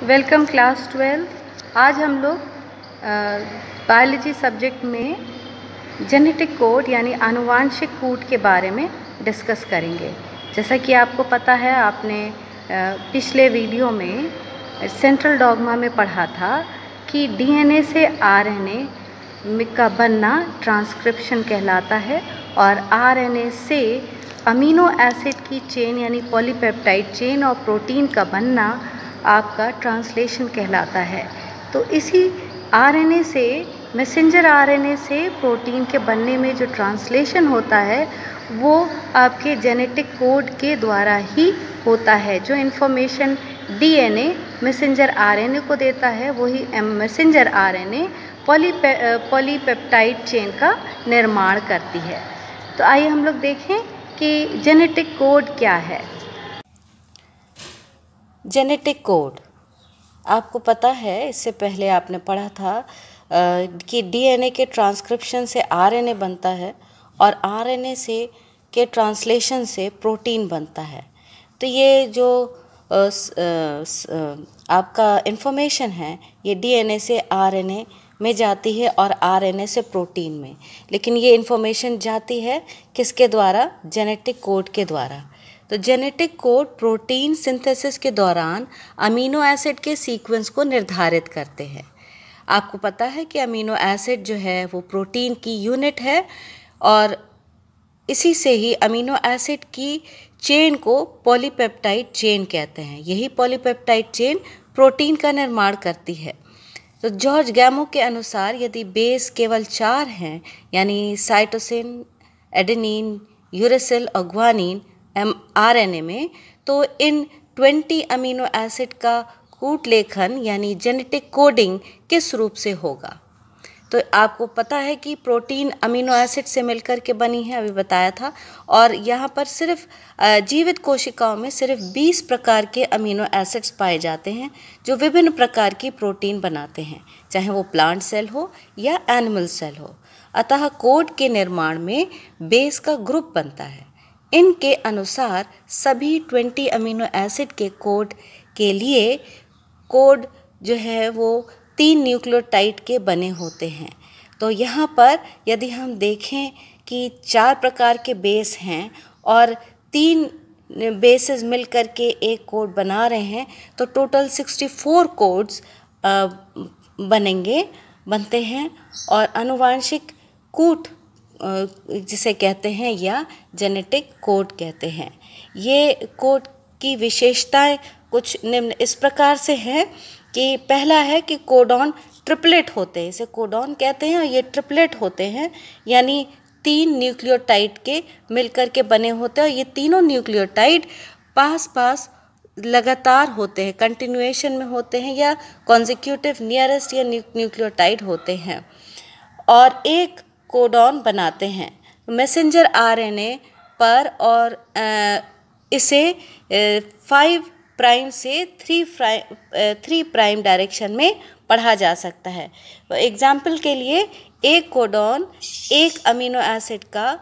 Welcome class 12। आज हम लोग बायोलॉजी सब्जेक्ट में जेनेटिक कोड यानी आनुवांशिक कोड के बारे में डिस्कस करेंगे। जैसा कि आपको पता है, आपने पिछले वीडियो में सेंट्रल डॉगमा में पढ़ा था कि डीएनए से आरएनए का बनना ट्रांसक्रिप्शन कहलाता है और आरएनए से अमीनो एसिड की चेन यानी पॉलीपेप्टाइड चेन और प्रोटीन का बनना आपका ट्रांसलेशन कहलाता है। तो इसी आरएनए से, मैसेंजर आरएनए से प्रोटीन के बनने में जो ट्रांसलेशन होता है वो आपके जेनेटिक कोड के द्वारा ही होता है। जो इन्फॉर्मेशन डीएनए मैसेंजर आरएनए को देता है वही मैसेंजर आरएनए पॉलीपेप्टाइड चेन का निर्माण करती है। तो आइए हम लोग देखें कि जेनेटिक कोड क्या है। जेनेटिक कोड आपको पता है, इससे पहले आपने पढ़ा था कि डीएनए के ट्रांसक्रिप्शन से आरएनए बनता है और आरएनए से के ट्रांसलेशन से प्रोटीन बनता है। तो ये जो आपका इन्फॉर्मेशन है ये डीएनए से आरएनए में जाती है और आरएनए से प्रोटीन में। लेकिन ये इन्फॉर्मेशन जाती है किसके द्वारा? जेनेटिक कोड के द्वारा। तो जेनेटिक कोड प्रोटीन सिंथेसिस के दौरान अमीनो एसिड के सीक्वेंस को निर्धारित करते हैं। आपको पता है कि अमीनो एसिड जो है वो प्रोटीन की यूनिट है और इसी से ही अमीनो एसिड की चेन को पॉलीपेप्टाइड चेन कहते हैं। यही पॉलीपेप्टाइड चेन प्रोटीन का निर्माण करती है। तो जॉर्ज गैमो के अनुसार यदि बेस केवल 4 हैं, यानी साइटोसिन, एडेनिन, यूरेसिल और ग्वानिन आरएनए में, तो इन 20 अमीनो एसिड का कूट लेखन यानी जेनेटिक कोडिंग किस रूप से होगा? तो आपको पता है कि प्रोटीन अमीनो एसिड से मिलकर के बनी है, अभी बताया था। और यहाँ पर सिर्फ जीवित कोशिकाओं में सिर्फ 20 प्रकार के अमीनो एसिड्स पाए जाते हैं जो विभिन्न प्रकार की प्रोटीन बनाते हैं, चाहे वो प्लांट सेल हो या एनिमल सेल हो। अतः कोड के निर्माण में बेस का ग्रुप बनता है। इनके अनुसार सभी 20 अमीनो एसिड के कोड के लिए कोड जो है वो 3 न्यूक्लियोटाइड के बने होते हैं। तो यहाँ पर यदि हम देखें कि 4 प्रकार के बेस हैं और 3 बेसेस मिलकर के एक कोड बना रहे हैं, तो टोटल 64 कोड्स बनते हैं और आनुवांशिक कूट जिसे कहते हैं या जेनेटिक कोड कहते हैं। ये कोड की विशेषताएं कुछ निम्न इस प्रकार से हैं कि पहला है कि कोडॉन ट्रिपलेट होते हैं, इसे कोडॉन कहते हैं और ये ट्रिपलेट होते हैं, यानी 3 न्यूक्लियोटाइड के मिलकर के बने होते हैं और ये तीनों न्यूक्लियोटाइड पास पास लगातार होते हैं, कंटिन्यूएशन में होते हैं या कॉन्जिक्यूटिव नियरेस्ट या न्यूक्लियोटाइड होते हैं और एक कोडॉन बनाते हैं मैसेंजर आरएनए पर और इसे 5 प्राइम से 3 प्राइम डायरेक्शन में पढ़ा जा सकता है। तो एग्जाम्पल के लिए एक कोडॉन एक अमीनो एसिड का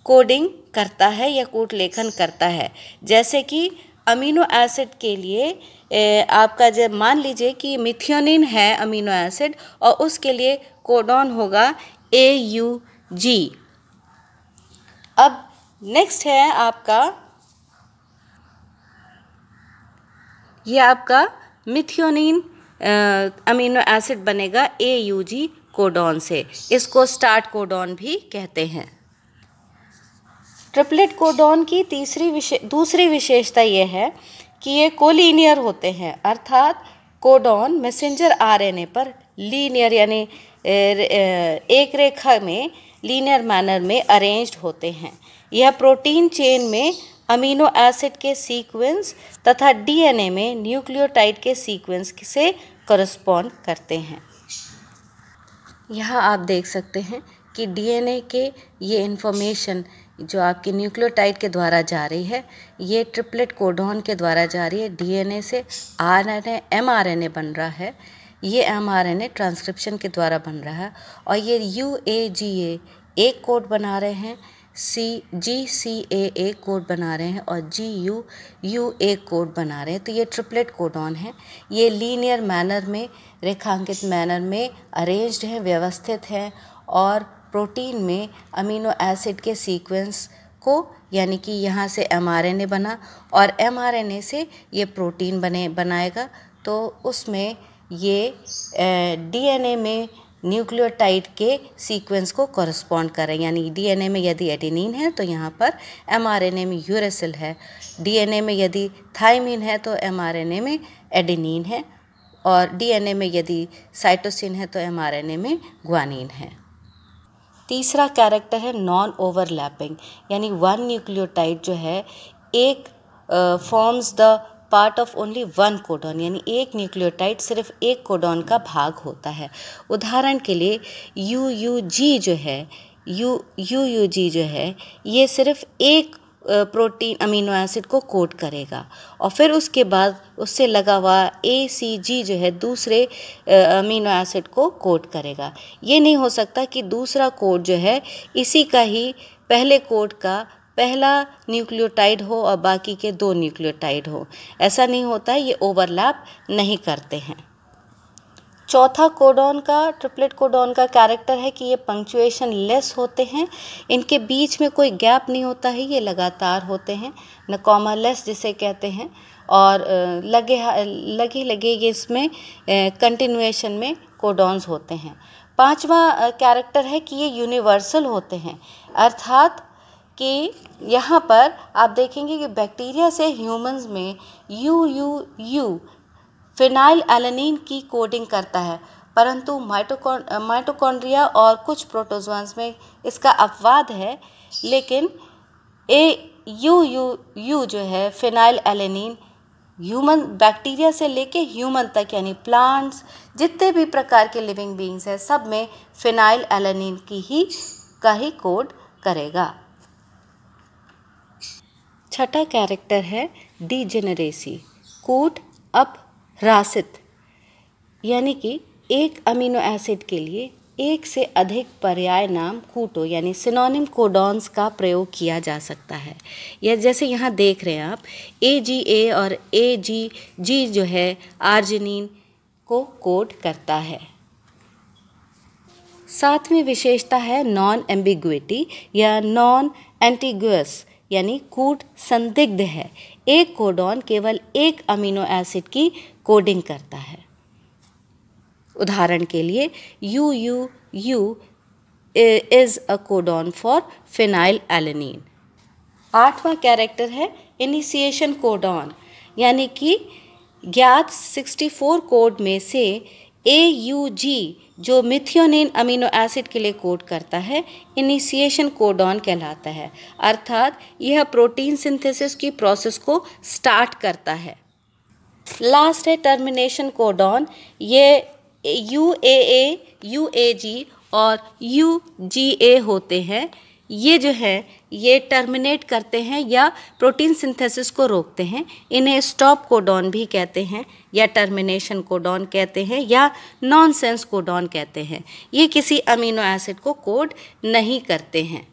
कोडिंग करता है या कूट लेखन करता है। जैसे कि अमीनो एसिड के लिए आपका जब मान लीजिए कि मिथियोनिन है अमीनो एसिड और उसके लिए कोडॉन होगा AUG। अब नेक्स्ट है आपका, ये आपका मिथियोनिन अमीनो एसिड बनेगा AUG कोडॉन से। इसको स्टार्ट कोडॉन भी कहते हैं। ट्रिपलेट कोडॉन की दूसरी विशेषता ये है कि ये कोलिनियर होते हैं, अर्थात कोडॉन मैसेंजर आरएनए पर लीनियर यानी एक रेखा में लीनियर मैनर में अरेंज्ड होते हैं। यह प्रोटीन चेन में अमीनो एसिड के सीक्वेंस तथा डीएनए में न्यूक्लियोटाइड के सीक्वेंस से कॉरस्पॉन्ड करते हैं। यहाँ आप देख सकते हैं कि डीएनए के ये इन्फॉर्मेशन जो आपके न्यूक्लियोटाइड के द्वारा जा रही है, ये ट्रिपलेट कोडॉन के द्वारा जा रही है। डीएनए से आरएनए एमआरएनए बन रहा है, ये एमआरएनए ट्रांसक्रिप्शन के द्वारा बन रहा है और ये UAGA एक कोड बना रहे हैं GCAA कोड बना रहे हैं और GUUA कोड बना रहे हैं। तो ये ट्रिपलेट कोडॉन है। ये लीनियर मैनर में, रेखांकित मैनर में अरेंज्ड हैं, व्यवस्थित हैं और प्रोटीन में अमीनो एसिड के सीक्वेंस को, यानी कि यहाँ से mRNA बना और mRNA से ये प्रोटीन बनाएगा। तो उसमें ये DNA में न्यूक्लियोटाइड के सीक्वेंस को कॉरस्पॉन्ड कर रहे हैं। यानी DNA में यदि एडेनिन है तो यहाँ पर mRNA में यूरेसिल है, DNA में यदि थाइमिन है तो mRNA में एडेनिन है और DNA में यदि साइटोसिन है तो mRNA में ग्वानिन है। तीसरा कैरेक्टर है नॉन ओवरलैपिंग, यानी वन न्यूक्लियोटाइड जो है एक forms the part of only one codon, यानी एक न्यूक्लियोटाइड सिर्फ एक कोडॉन का भाग होता है। उदाहरण के लिए UUG जो है ये सिर्फ एक प्रोटीन अमीनो एसिड को कोड करेगा और फिर उसके बाद उससे लगा हुआ ACG जो है दूसरे अमीनो एसिड को कोड करेगा। ये नहीं हो सकता कि दूसरा कोड जो है इसी का ही पहले कोड का पहला न्यूक्लियोटाइड हो और बाकी के 2 न्यूक्लियोटाइड हो। ऐसा नहीं होता है, ये ओवरलैप नहीं करते हैं। चौथा कोडॉन का, ट्रिपलेट कोडॉन का कैरेक्टर है कि ये पंक्चुएशन लेस होते हैं, इनके बीच में कोई गैप नहीं होता है, ये लगातार होते हैं, न कॉमा लेस जिसे कहते हैं, और लगे ये इसमें कंटिन्यूएशन में कोडॉन्स होते हैं। पांचवा कैरेक्टर है कि ये यूनिवर्सल होते हैं, अर्थात कि यहाँ पर आप देखेंगे कि बैक्टीरिया से ह्यूमंस में UUU फिनाइल एलेनिन की कोडिंग करता है, परंतु माइटोकॉन्ड्रिया और कुछ प्रोटोजोआंस में इसका अपवाद है। लेकिन UUU जो है फिनाइल एलेनिन ह्यूमन, बैक्टीरिया से लेके ह्यूमन तक, यानी प्लांट्स जितने भी प्रकार के लिविंग बीइंग्स हैं सब में फिनाइल एलेनिन का ही कोड करेगा। छठा कैरेक्टर है डीजेनरेसी, कूट अपह्रासित, यानी कि एक अमीनो एसिड के लिए एक से अधिक पर्याय नाम कूटो यानी सिनोनिम कोडॉन्स का प्रयोग किया जा सकता है। या जैसे यहाँ देख रहे हैं आप AGA और AGG जो है आर्जिनिन को कोड करता है। सातवीं विशेषता है नॉन एम्बिग्विटी या नॉन एंटीगुअस, यानी कूट संदिग्ध है। एक कोडॉन केवल एक अमीनो एसिड की कोडिंग करता है। उदाहरण के लिए UUU is a codon for phenyl alanine. आठवां कैरेक्टर है इनिशिएशन कोडॉन, यानी कि ज्ञात 64 कोड में से AUG जो मिथियोनिन अमीनो एसिड के लिए कोड करता है इनिशिएशन कोडॉन कहलाता है, अर्थात यह प्रोटीन सिंथेसिस की प्रोसेस को स्टार्ट करता है। लास्ट है टर्मिनेशन कोडॉन, ये UAA, UAG और UGA होते हैं। ये जो है ये टर्मिनेट करते हैं या प्रोटीन सिंथेसिस को रोकते हैं। इन्हें स्टॉप कोडॉन भी कहते हैं या टर्मिनेशन कोडॉन कहते हैं या नॉनसेंस कोडॉन कहते हैं। ये किसी अमीनो एसिड को कोड नहीं करते हैं।